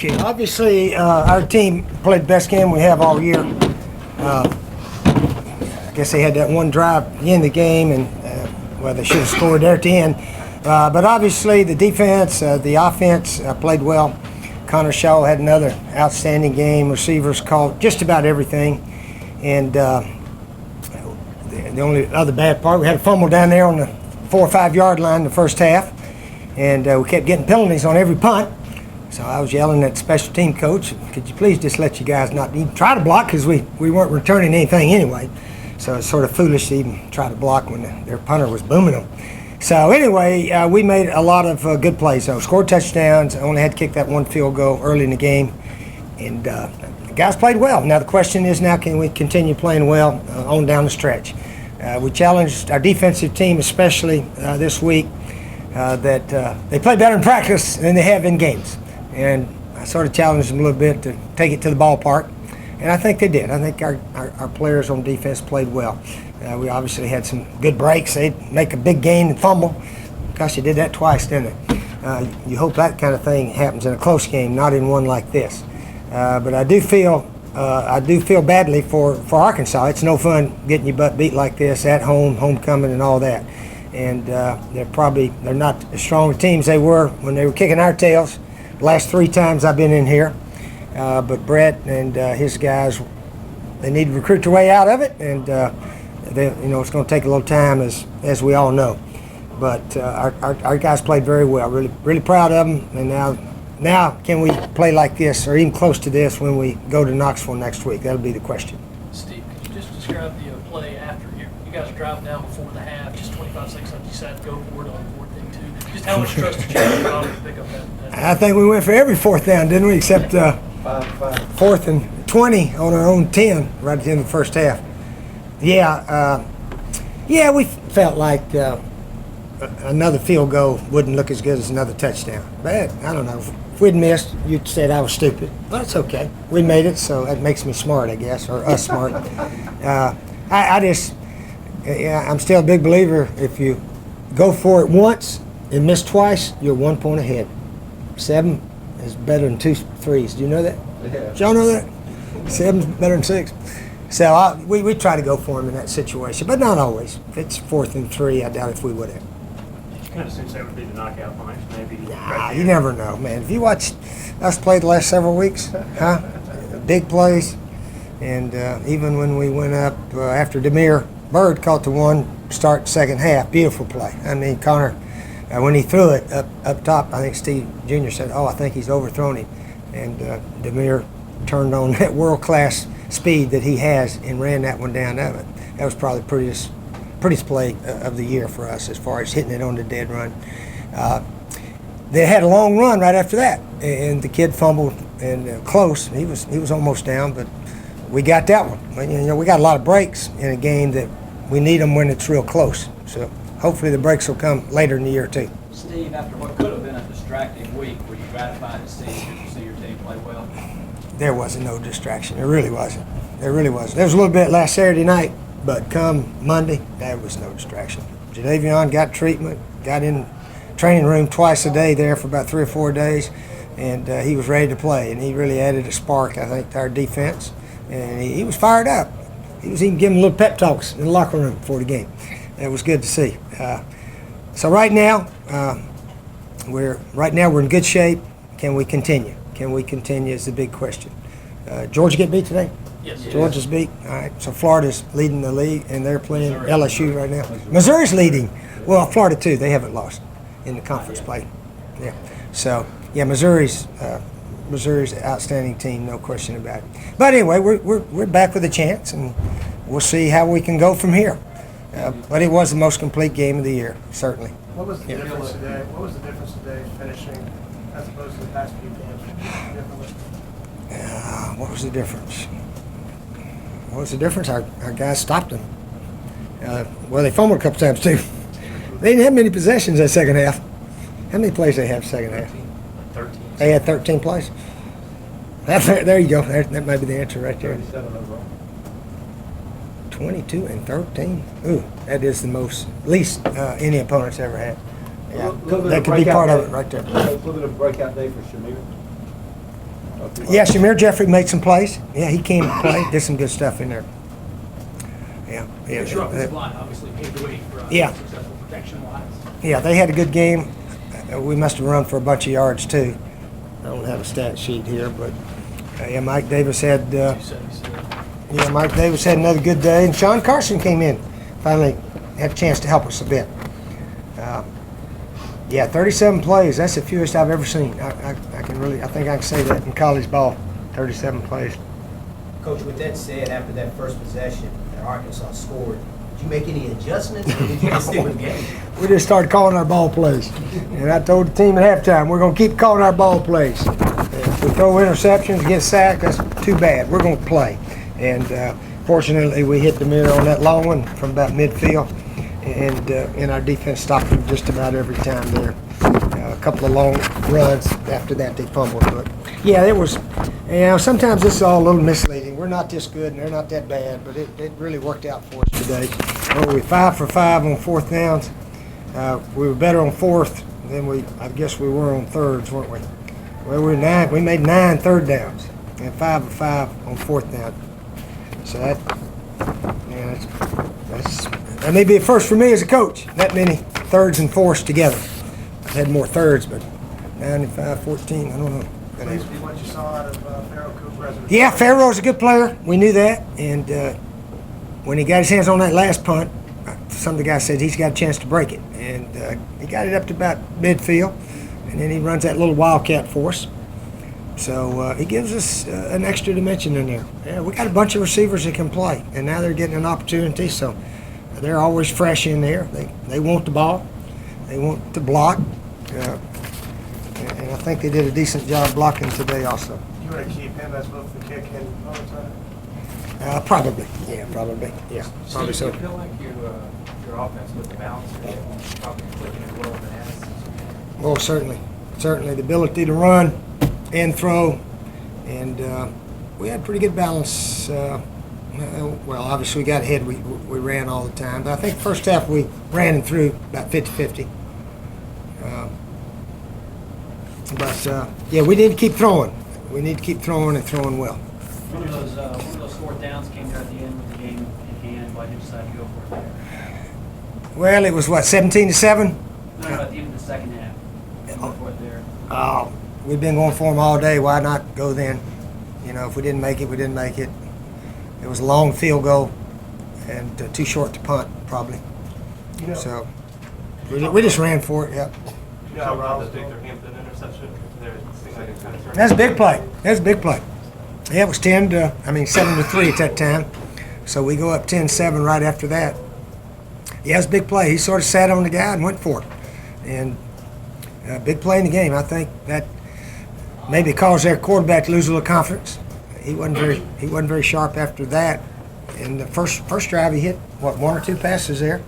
Okay, obviously our team played the best game we have all year. I guess they had that one drive at the end of the game, and well, they should have scored there at the end. But obviously the defense, the offense played well. Connor Shaw had another outstanding game. Receivers caught just about everything. And the only other bad part, we had a fumble down there on the 4 or 5 yard line in the first half. And we kept getting penalties on every punt. So I was yelling at the special team coach, could you please just let you guys not even try to block, because we weren't returning anything anyway. So it's sort of foolish to even try to block when their punter was booming them. So anyway, we made a lot of good plays, though. Scored touchdowns, only had to kick that one field goal early in the game. And the guys played well. Now the question is, now can we continue playing well on down the stretch? We challenged our defensive team, especially this week, that they play better in practice than they have in games. And I sort of challenged them a little bit to take it to the ballpark, and I think they did. I think our players on defense played well. We obviously had some good breaks. They'd make a big gain and fumble. Gosh, they did that twice, didn't they? You hope that kind of thing happens in a close game, not in one like this. But I do feel badly for Arkansas. It's no fun getting your butt beat like this at home, homecoming, and all that. And they're not as strong a team as they were when they were kicking our tails. Last 3 times I've been in here, but Brett and his guys, they need to recruit their way out of it, and it's going to take a little time, as we all know. But our guys played very well. Really proud of them. And now can we play like this, or even close to this, when we go to Knoxville next week? That'll be the question. Steve, could you just describe the play after you guys drive down before the half, just 25 seconds after you decided to go for it on 4th and 2? Just how much trust did you have to pick up that? I think we went for every 4th down, didn't we? Except 4th and 20 on our own 10 right at the end of the first half. Yeah, we felt like another field goal wouldn't look as good as another touchdown. But I don't know. If we'd missed, you'd said I was stupid. Well, it's okay. We made it, so that makes me smart, I guess, or us smart. I'm still a big believer. If you go for it once and miss twice, you're 1 point ahead. 7 is better than 2 threes. Do you know that? Yeah. Did y'all know that? 7's better than 6. So we try to go for him in that situation, but not always. If it's 4th and 3, I doubt if we would have. You kind of sense that would be the knockout punch, maybe. Nah, you never know, man. If you watch us play the last several weeks, big plays, and even when we went up after Demir Bird caught the one start second half, beautiful play. I mean, Connor, when he threw it up top, I think Steve Jr. said, I think he's overthrown him. And Demir turned on that world-class speed that he has and ran that one down. That was probably the prettiest play of the year for us as far as hitting it on the dead run. They had a long run right after that, and the kid fumbled and close. He was almost down, but we got that one. We got a lot of breaks in a game that we need them when it's real close. So hopefully the breaks will come later in the year too. Steve, after what could have been a distracting week, were you gratified to see your team play well? There wasn't no distraction. There really wasn't. There was a little bit last Saturday night, but come Monday, there was no distraction. Jadavion got treatment, got in training room twice a day there for about 3 or 4 days, and he was ready to play. And he really added a spark, I think, to our defense. And he was fired up. He was even giving little pep talks in the locker room before the game. It was good to see. So right now we're in good shape. Can we continue? Can we continue is the big question. Georgia get beat today? Yes. Georgia's beat. All right. So Florida's leading the league, and they're playing LSU right now. Missouri's leading. Well, Florida too. They haven't lost in the conference play. Yeah. So yeah, Missouri's an outstanding team, no question about it. But anyway, we're back with a chance, and we'll see how we can go from here. But it was the most complete game of the year, certainly. What was the difference today? What was the difference today finishing as opposed to the past few games? What was the difference? What was the difference? Our guys stopped them. Well, they fumbled a couple times too. They didn't have many possessions that second half. How many plays they have second half? 13. They had 13 plays. There you go. That might be the answer right there. 37 overall. 22 and 13. Ooh, that is the least any opponent's ever had. Yeah, that could be part of it right there. A little bit of a breakout day for Shamir. Yeah, Shamir Jeffrey made some plays. Yeah, he came to play, did some good stuff in there. Yeah, yeah. Your offensive line obviously paved the way for Yeah. successful protection-wise. Yeah, they had a good game. We must have run for a bunch of yards too. I don't have a stat sheet here, but yeah, Mike Davis had. You said, he said. Yeah, Mike Davis had another good day, and Sean Carson came in. Finally had a chance to help us a bit. Yeah, 37 plays. That's the fewest I've ever seen. I think I can say that in college ball. 37 plays. Coach, with that said, after that first possession that Arkansas scored, did you make any adjustments, or did you just stick with the game? We just started calling our ball plays. And I told the team at halftime, we're going to keep calling our ball plays. If we throw interceptions, get sacked, that's too bad. We're going to play. And fortunately, we hit the mirror on that long one from about midfield. And our defense stopped them just about every time there. A couple of long runs. After that, they fumbled. But yeah, it was. Sometimes this is all a little misleading. We're not this good, and they're not that bad. But it really worked out for us today. Well, we 5 for 5 on fourth downs. We were better on fourth than I guess we were on thirds, weren't we? Well, we made 9 third downs and 5 of 5 on fourth down. So that may be a first for me as a coach. That many thirds and fourths together. I've had more thirds, but 95, 14, I don't know. Pleased with what you saw out of Pharaoh Cooper as a Yeah, Farrell's a good player. We knew that. And when he got his hands on that last punt, some of the guys said he's got a chance to break it. And he got it up to about midfield. And then he runs that little wildcat for us. So he gives us an extra dimension in there. Yeah, we got a bunch of receivers that can play. And now they're getting an opportunity. So they're always fresh in there. They want the ball. They want to block. And I think they did a decent job blocking today also. You want to keep him as both the kick and overtime? Probably. Yeah, probably. Yeah, probably so. Do you feel like your offense with the balance is probably clicking as well as it has? Well, certainly. Certainly the ability to run and throw. And we had pretty good balance. Well, obviously we got ahead. We ran all the time. But I think first half we ran and threw about 50-50. Yeah, we need to keep throwing. We need to keep throwing and throwing well. One of those fourth downs came there at the end with the game in hand. Why did you decide to go for it there? Well, it was what, 17-7? No, at the end of the second half. Go for it there. We've been going for them all day. Why not go then? If we didn't make it, we didn't make it. It was a long field goal and too short to punt, probably. So we just ran for it. Yep. You know how Rob did their Hampton interception? That's a big play. That's a big play. Yeah, it was 7 to 3 at that time. So we go up 10-7 right after that. Yeah, it's a big play. He sort of sat on the guy and went for it. And a big play in the game. I think that maybe caused their quarterback to lose a little confidence. He wasn't very sharp after that. In the first drive, he hit, 1 or 2 passes there.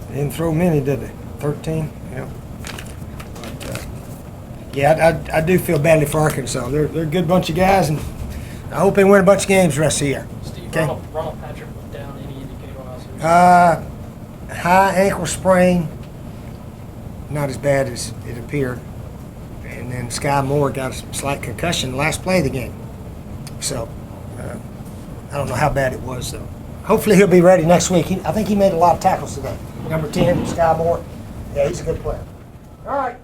Didn't throw many, did they? 13? Yeah. Yeah, I do feel badly for Arkansas. They're a good bunch of guys, and I hope they win a bunch of games the rest of the year. Steve, Okay. Ronald Patrick went down. Any indicator on how serious? High ankle sprain, not as bad as it appeared. And then Sky Moore got a slight concussion the last play of the game. So, I don't know how bad it was, though. Hopefully he'll be ready next week. I think he made a lot of tackles today. Number 10, Sky Moore. Yeah, he's a good player. All right.